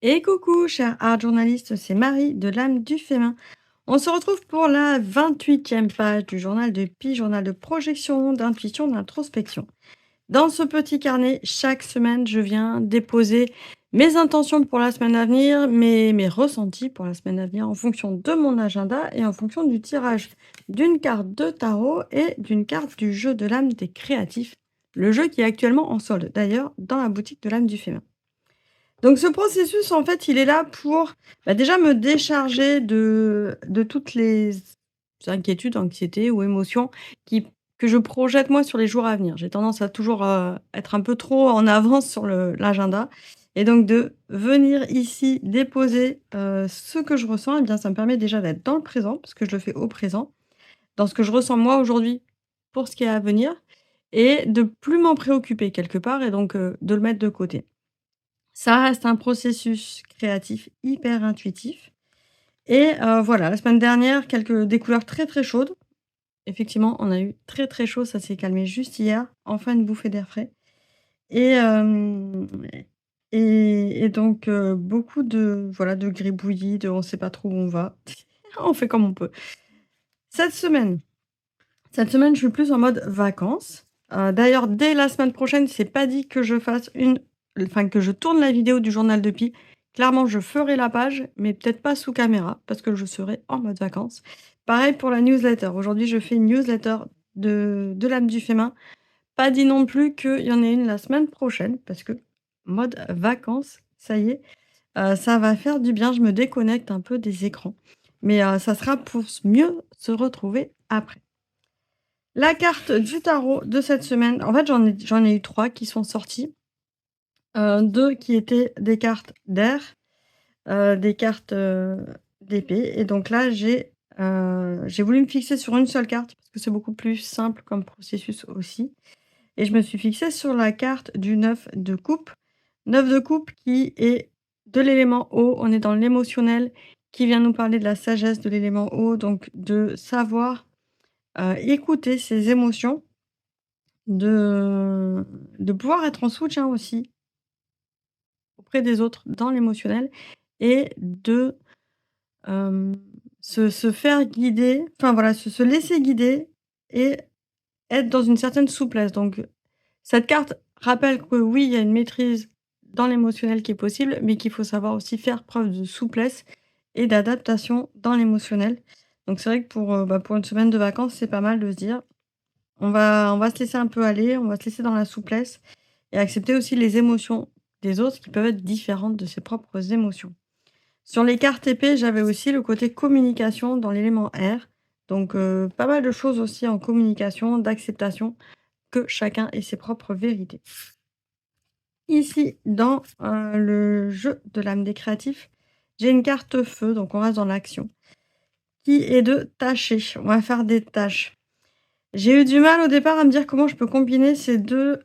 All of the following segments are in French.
Et coucou, cher art journaliste, c'est Marie de l'âme du féminin. On se retrouve pour la 28e page du journal de Pi, journal de projection, d'intuition, d'introspection. Dans ce petit carnet, chaque semaine, je viens déposer mes intentions pour la semaine à venir, mes ressentis pour la semaine à venir en fonction de mon agenda et en fonction du tirage d'une carte de tarot et d'une carte du jeu de l'âme des créatifs, le jeu qui est actuellement en solde d'ailleurs dans la boutique de l'âme du féminin. Donc ce processus, en fait, il est là pour, déjà me décharger de toutes les inquiétudes, anxiétés ou émotions qui que je projette moi sur les jours à venir. J'ai tendance à toujours, être un peu trop en avance sur l'agenda et donc de venir ici déposer, ce que je ressens et bien ça me permet déjà d'être dans le présent, parce que je le fais au présent, dans ce que je ressens moi aujourd'hui pour ce qui est à venir et de plus m'en préoccuper quelque part et donc, de le mettre de côté. Ça reste un processus créatif hyper intuitif et voilà, la semaine dernière, des couleurs très, très chaudes. Effectivement, on a eu très, très chaud, ça s'est calmé juste hier. Enfin une bouffée d'air frais et hem et donc beaucoup de voilà, de gribouillis, de on sait pas trop où on va. On fait comme on peut. Cette semaine cette semaine, je suis plus en mode vacances. D'ailleurs, dès la semaine prochaine, c'est pas dit que je fasse que je tourne la vidéo du journal de Pi. Clairement, je ferai la page, mais peut-être pas sous caméra parce que je serai en mode vacances. Pareil pour la newsletter. Aujourd'hui, je fais une newsletter de l'âme du féminin. Pas dit non plus qu'il y en ait une la semaine prochaine parce que mode vacances, ça y est, ça va faire du bien. Je me déconnecte un peu des écrans, mais ça sera pour mieux se retrouver après. La carte du tarot de cette semaine, en fait, j'en ai eu 3 qui sont sorties, 2 qui étaient des cartes d'air, des cartes, d'épée et donc là, j'ai voulu me fixer sur une seule carte parce que c'est beaucoup plus simple comme processus aussi et je me suis fixée sur la carte du 9 de coupe. 9 de coupe qui est de l'élément eau, on est dans l'émotionnel, qui vient nous parler de la sagesse de l'élément eau, donc de savoir, écouter ses émotions. De pouvoir être en soutien aussi auprès des autres dans l'émotionnel et de, hem, se faire guider, enfin voilà, se laisser guider et être dans une certaine souplesse. Donc cette carte rappelle que oui, il y a une maîtrise dans l'émotionnel qui est possible, mais qu'il faut savoir aussi faire preuve de souplesse et d'adaptation dans l'émotionnel. Donc c'est vrai que pour une semaine de vacances, c'est pas mal de se dire: «On va se laisser un peu aller, on va se laisser dans la souplesse». Et accepter aussi les émotions des autres qui peuvent être différentes de ses propres émotions. Sur les cartes épées, j'avais aussi le côté communication dans l'élément air. Donc pas mal de choses aussi en communication, d'acceptation que chacun ait ses propres vérités. Ici, dans, le jeu de l'âme des créatifs, j'ai une carte feu, donc on reste dans l'action, qui est de tâcher. On va faire des tâches. J'ai eu du mal au départ à me dire comment je peux combiner ces 2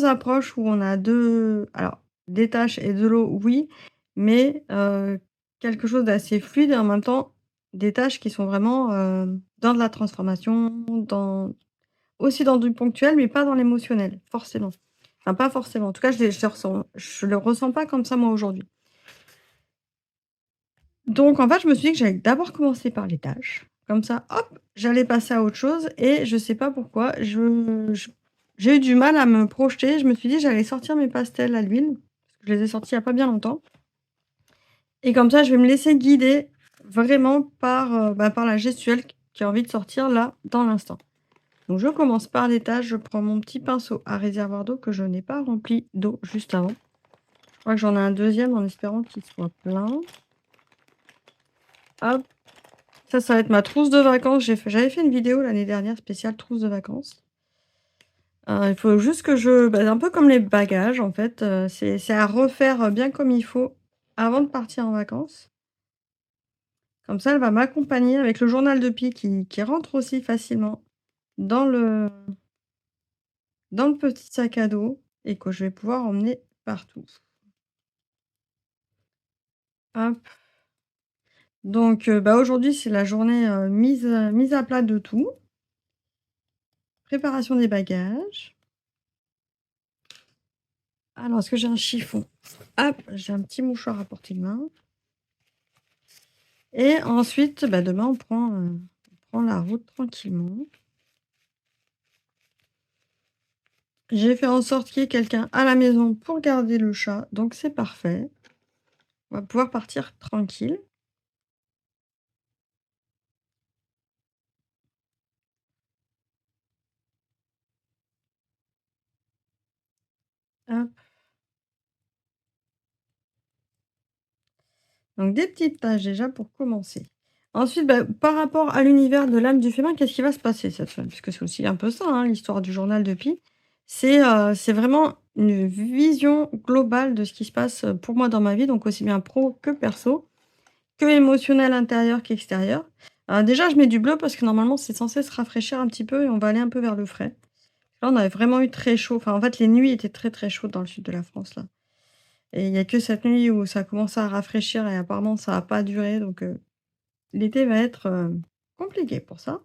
approches où on a 2 alors des tâches et de l'eau, oui, mais quelque chose d'assez fluide et en même temps des tâches qui sont vraiment, dans de la transformation, aussi dans du ponctuel, mais pas dans l'émotionnel, forcément. Enfin pas forcément, en tout cas je le ressens pas comme ça moi aujourd'hui. Donc en fait, je me suis dit que j'allais d'abord commencer par les tâches. Comme ça, hop, j'allais passer à autre chose et je sais pas pourquoi, j'ai eu du mal à me projeter. Je me suis dit: «J'allais sortir mes pastels à l'huile», parce que je les ai sortis il y a pas bien longtemps et comme ça, je vais me laisser guider vraiment par la gestuelle qui a envie de sortir là, dans l'instant. Donc je commence par les tâches, je prends mon petit pinceau à réservoir d'eau que je n'ai pas rempli d'eau juste avant. Je crois que j'en ai un deuxième en espérant qu'il soit plein. Hop. Ça va être ma trousse de vacances. J'avais fait une vidéo l'année dernière spéciale trousse de vacances. Il faut juste que un peu comme les bagages en fait, c'est à refaire, bien comme il faut avant de partir en vacances. Comme ça, elle va m'accompagner avec le journal de Pi qui rentre aussi facilement dans le petit sac à dos et que je vais pouvoir emmener partout. Hop, donc aujourd'hui, c'est la journée, mise à plat de tout, préparation des bagages. Alors, est-ce que j'ai un chiffon? Hop, j'ai un petit mouchoir à portée de main et ensuite, bah, demain on prend la route tranquillement. J'ai fait en sorte qu'il y ait quelqu'un à la maison pour garder le chat, donc c'est parfait. On va pouvoir partir tranquille. Hop, donc des petites tâches déjà pour commencer. Ensuite, bah, par rapport à l'univers de l'âme du féminin, qu'est-ce qui va se passer cette semaine? Puisque c'est aussi un peu ça, hein, l'histoire du journal de Pi. C'est vraiment une vision globale de ce qui se passe, pour moi dans ma vie, donc aussi bien pro que perso, que émotionnel intérieur qu'extérieur. Déjà je mets du bleu parce que normalement c'est censé se rafraîchir un petit peu et on va aller un peu vers le frais. Là on avait vraiment eu très chaud, enfin en fait les nuits étaient très, très chaudes dans le sud de la France là et il y a que cette nuit où ça a commencé à rafraîchir et apparemment ça a pas duré donc l'été va être, compliqué pour ça.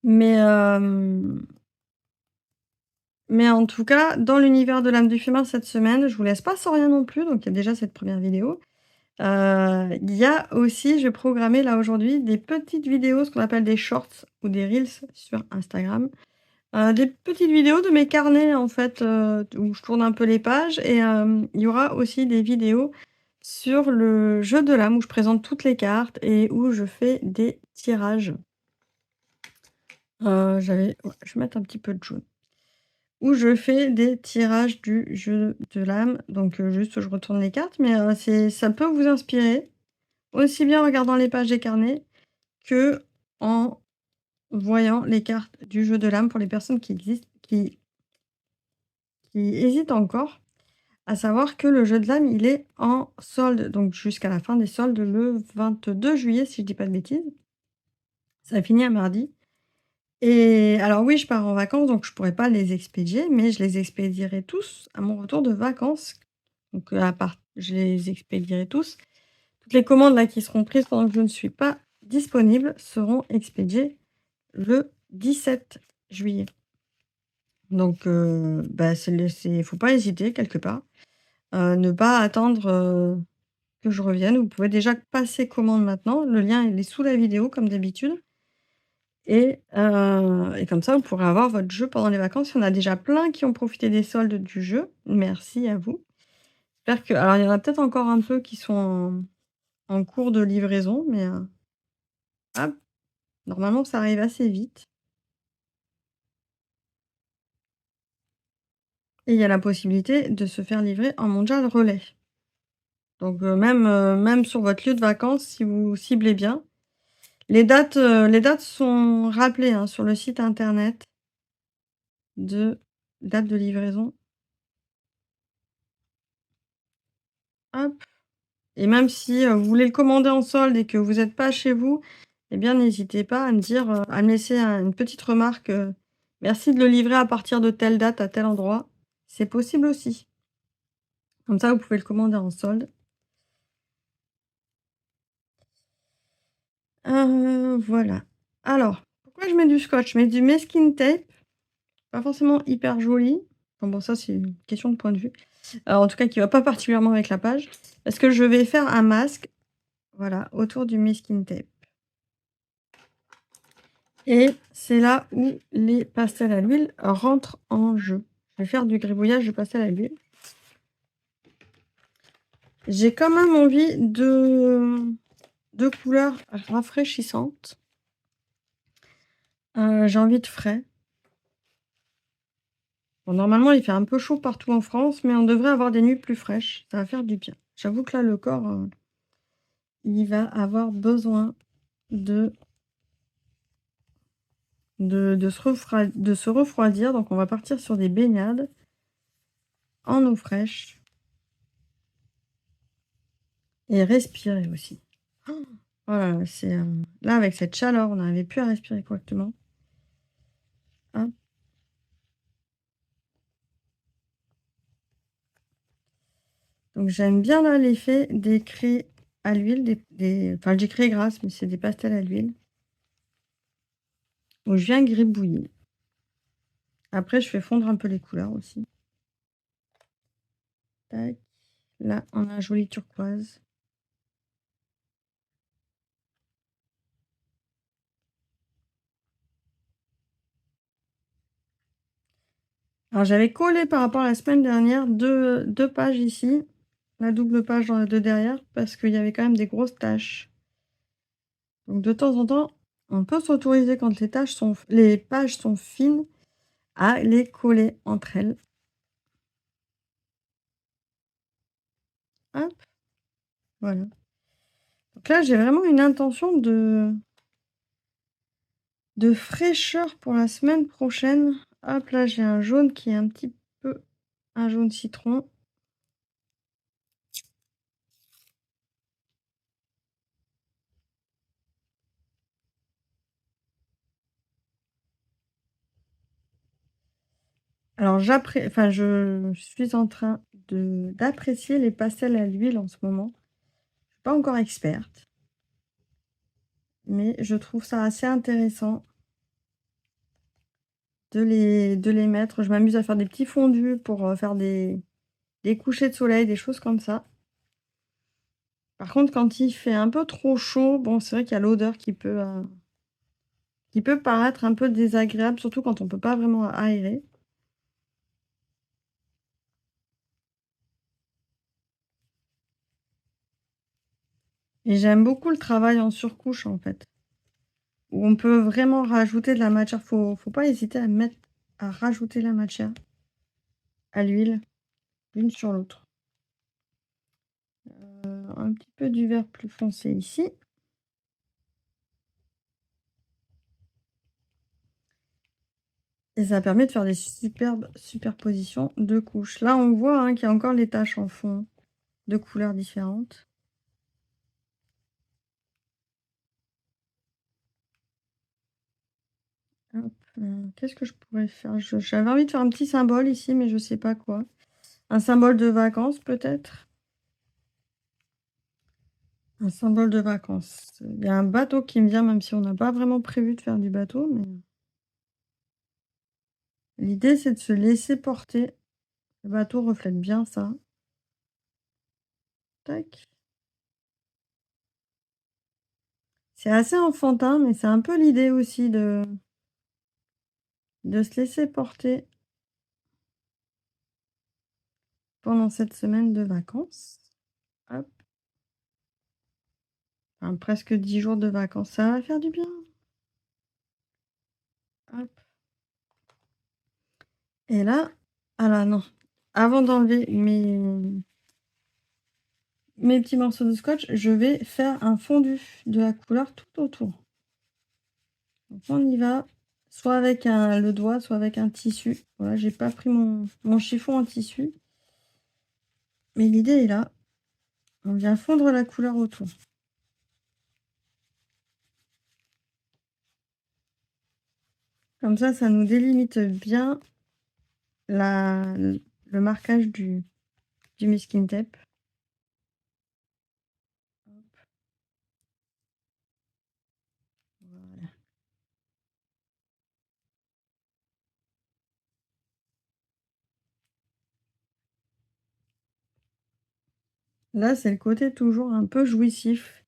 Mais mais en tout cas, dans l'univers de l'âme du féminin cette semaine, je vous laisse pas sans rien non plus, donc il y a déjà cette première vidéo. Il y a aussi, je vais programmer là aujourd'hui des petites vidéos, ce qu'on appelle des shorts ou des reels sur Instagram. Des petites vidéos de mes carnets en fait, où je tourne un peu les pages et il y aura aussi des vidéos sur le jeu de l'âme où je présente toutes les cartes et où je fais des tirages. Ouais, je vais mettre un petit peu de jaune. Où je fais des tirages du jeu de l'âme, donc juste je retourne les cartes, mais ça peut vous inspirer, aussi bien en regardant les pages des carnets qu'en voyant les cartes du jeu de l'âme pour les personnes qui hésitent encore. À savoir que le jeu de l'âme, il est en solde, donc jusqu'à la fin des soldes le 22 juillet si je dis pas de bêtises. Ça finit un mardi. Et alors oui, je pars en vacances, donc je pourrais pas les expédier, mais je les expédierai tous à mon retour de vacances. Donc, à part je les expédierai tous. Toutes les commandes là qui seront prises pendant que je ne suis pas disponible seront expédiées le 17 juillet. Donc, bah, c'est faut pas hésiter quelque part. Ne pas attendre, que je revienne. Vous pouvez déjà passer commande maintenant. Le lien, il est sous la vidéo comme d'habitude. Et comme ça, vous pourrez avoir votre jeu pendant les vacances. Il y en a déjà plein qui ont profité des soldes du jeu. Merci à vous. J'espère que alors il y en a peut-être encore un peu qui sont en cours de livraison, mais hop, normalement ça arrive assez vite et il y a la possibilité de se faire livrer en mondial relais. Donc même sur votre lieu de vacances, si vous ciblez bien. Les dates sont rappelées, hein, sur le site internet de date de livraison. Hop. Et même si, vous voulez le commander en solde et que vous êtes pas chez vous, eh bien n'hésitez pas à me dire, à me laisser une petite remarque, «Merci de le livrer à partir de telle date à tel endroit». C'est possible aussi. Comme ça, vous pouvez le commander en solde. Voilà. Alors, pourquoi je mets du scotch? Je mets du masking tape, pas forcément hyper joli. Enfin bon, ça c'est une question de point de vue. En tout cas qui va pas particulièrement avec la page. Parce que je vais faire un masque, voilà, autour du masking tape. Et c'est là où les pastels à l'huile rentrent en jeu. Je vais faire du gribouillage de pastel à l'huile. J'ai quand même envie de couleurs rafraîchissantes. J'ai envie de frais. Bon, normalement, il fait un peu chaud partout en France, mais on devrait avoir des nuits plus fraîches. Ça va faire du bien. J'avoue que là, le corps, il va avoir besoin de de se refroidir, donc on va partir sur des baignades en eau fraîche et respirer aussi. Oh là là, là avec cette chaleur, on n'arrivait plus à respirer correctement. Hop. Donc j'aime bien là l'effet des craies à l'huile, enfin je dis craies grasses, mais c'est des pastels à l'huile où je viens gribouiller. Après je fais fondre un peu les couleurs aussi. Tac. Là, on a un joli turquoise. Alors, j'avais collé par rapport à la semaine dernière deux pages ici, la double page de derrière, parce qu'il y avait quand même des grosses taches. Donc, de temps en temps, on peut s'autoriser quand les pages sont fines à les coller entre elles. Hop, voilà. Donc là, j'ai vraiment une intention de fraîcheur pour la semaine prochaine. Hop, là, j'ai un jaune qui est un petit peu un jaune citron. Alors je suis en train d'apprécier les pastels à l'huile en ce moment. Je suis pas encore experte, mais je trouve ça assez intéressant de les mettre. Je m'amuse à faire des petits fondus pour, faire des couchers de soleil, des choses comme ça. Par contre, quand il fait un peu trop chaud, bon, c'est vrai qu'il y a l'odeur qui peut paraître un peu désagréable, surtout quand on peut pas vraiment aérer. Et j'aime beaucoup le travail en surcouche, en fait, où on peut vraiment rajouter de la matière. Faut pas hésiter à rajouter la matière à l'huile, l'une sur l'autre. Un petit peu du vert plus foncé ici. Et ça permet de faire des superbes superpositions de couches. Là, on voit, hein, qu'il y a encore les taches en fond de couleurs différentes. Hop, qu'est-ce que je pourrais faire? J'avais envie de faire un petit symbole ici, mais je sais pas quoi. Un symbole de vacances peut-être? Un symbole de vacances. Il y a un bateau qui me vient, même si on n'a pas vraiment prévu de faire du bateau, mais l'idée, c'est de se laisser porter. Le bateau reflète bien ça. Tac. C'est assez enfantin, mais c'est un peu l'idée aussi de se laisser porter pendant cette semaine de vacances. Hop, enfin, presque 10 jours de vacances, ça va faire du bien. Hop. Et là, ah là non, avant d'enlever mes petits morceaux de scotch, je vais faire un fondu de la couleur tout autour. Donc on y va, soit avec le doigt, soit avec un tissu. Voilà, j'ai pas pris mon chiffon en tissu, mais l'idée est là. On vient fondre la couleur autour. Comme ça nous délimite bien le marquage du masking tape. Voilà. Là, c'est le côté toujours un peu jouissif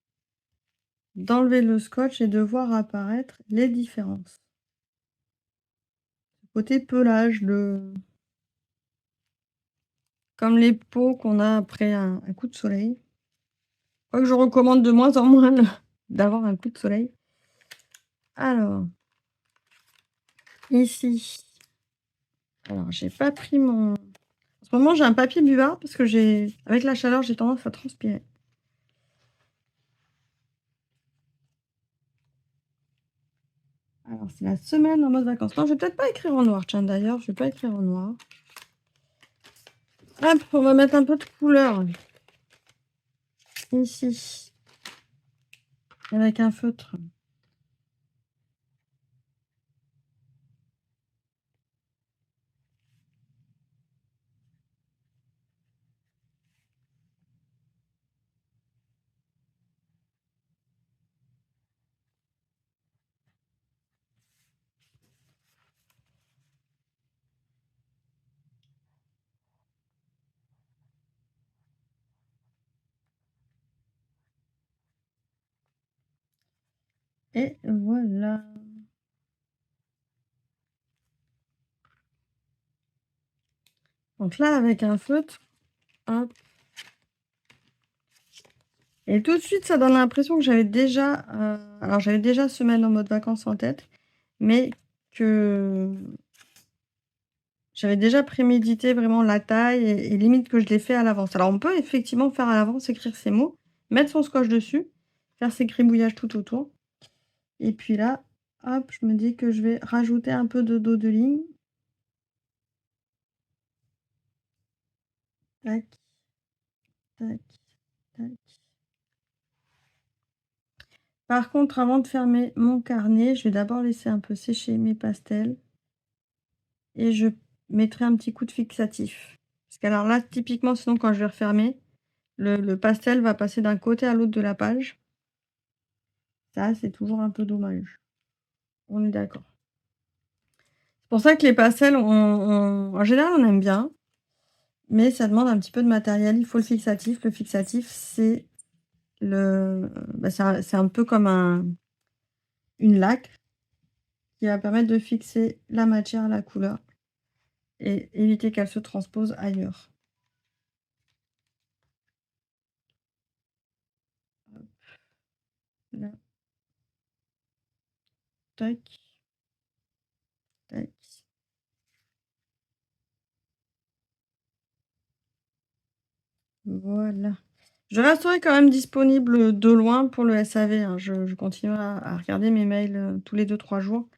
d'enlever le scotch et de voir apparaître les différences. Côté pelage, comme les peaux qu'on a après un coup de soleil. Quoique je recommande de moins en moins d'avoir un coup de soleil. Alors, ici, alors j'ai pas pris mon... En ce moment, j'ai un papier buvard parce que avec la chaleur, j'ai tendance à transpirer. Alors, c'est la semaine en mode vacances. Non, je vais peut-être pas écrire en noir. Tiens, d'ailleurs, je vais pas écrire en noir. Hop, on va mettre un peu de couleur ici, avec un feutre. et voilà. Donc là, avec un feutre, hop, et tout de suite, ça donne l'impression que j'avais déjà semaine en mode vacances en tête, mais que j'avais déjà prémédité vraiment la taille et limite que je l'ai fait à l'avance. Alors on peut effectivement faire à l'avance, écrire ses mots, mettre son scotch dessus, faire ses gribouillages tout autour et puis là, hop, je me dis que je vais rajouter un peu de dos de ligne. Tac, tac, tac. Par contre, avant de fermer mon carnet, je vais d'abord laisser un peu sécher mes pastels et je mettrai un petit coup de fixatif. Parce qu'alors là, typiquement, sinon quand je vais refermer, le pastel va passer d'un côté à l'autre de la page. Ça, c'est toujours un peu dommage. On est d'accord. C'est pour ça que les pastels, en général, on aime bien, mais ça demande un petit peu de matériel. Il faut le fixatif. Le fixatif, c'est un peu comme une laque qui va permettre de fixer la matière à la couleur et éviter qu'elle se transpose ailleurs. Hop, là, tac, tac. Voilà. Je resterai quand même disponible de loin pour le SAV, hein. Je continuerai à regarder mes mails, tous les 2-3 jours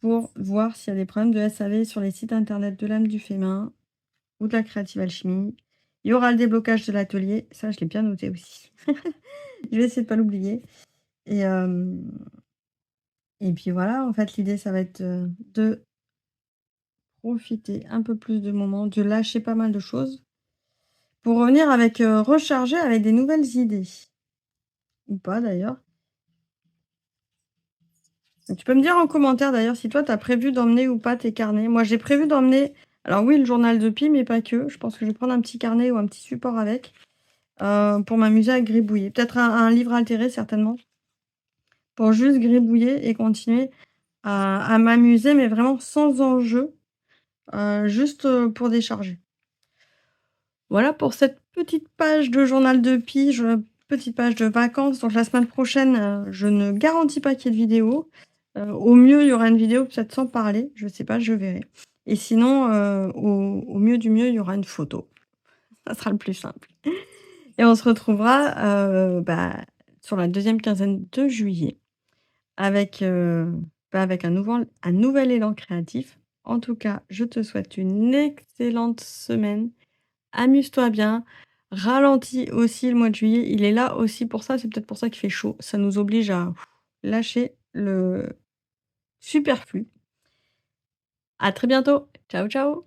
pour voir s'il y a des problèmes de SAV sur les sites internet de l'âme du féminin ou de la créative alchimie. Il y aura le déblocage de l'atelier, ça je l'ai bien noté aussi. Je vais essayer de pas l'oublier et et puis voilà, en fait, l'idée ça va être, de profiter un peu plus de moments, de lâcher pas mal de choses pour revenir avec, rechargée avec des nouvelles idées. Ou pas d'ailleurs. Tu peux me dire en commentaire d'ailleurs si toi tu as prévu d'emmener ou pas tes carnets. Moi j'ai prévu d'emmener, alors oui, le journal de Pi, mais pas que. Je pense que je vais prendre un petit carnet ou un petit support avec, pour m'amuser à gribouiller. Peut-être un livre altéré certainement, pour juste gribouiller et continuer à m'amuser, mais vraiment sans enjeu, juste, pour décharger. Voilà pour cette petite page de journal de Pi, petite page de vacances. Donc la semaine prochaine, je ne garantis pas qu'il y ait de vidéo. Au mieux, il y aura une vidéo peut-être sans parler, je sais pas, je verrai. Et sinon, au mieux du mieux, il y aura une photo. Ça sera le plus simple. Et on se retrouvera, sur la deuxième quinzaine de juillet avec, avec un nouvel élan créatif. En tout cas, je te souhaite une excellente semaine. Amuse-toi bien, ralentis aussi le mois de juillet, il est là aussi pour ça, c'est peut-être pour ça qu'il fait chaud. Ça nous oblige à lâcher le superflu. À très bientôt. Ciao, ciao.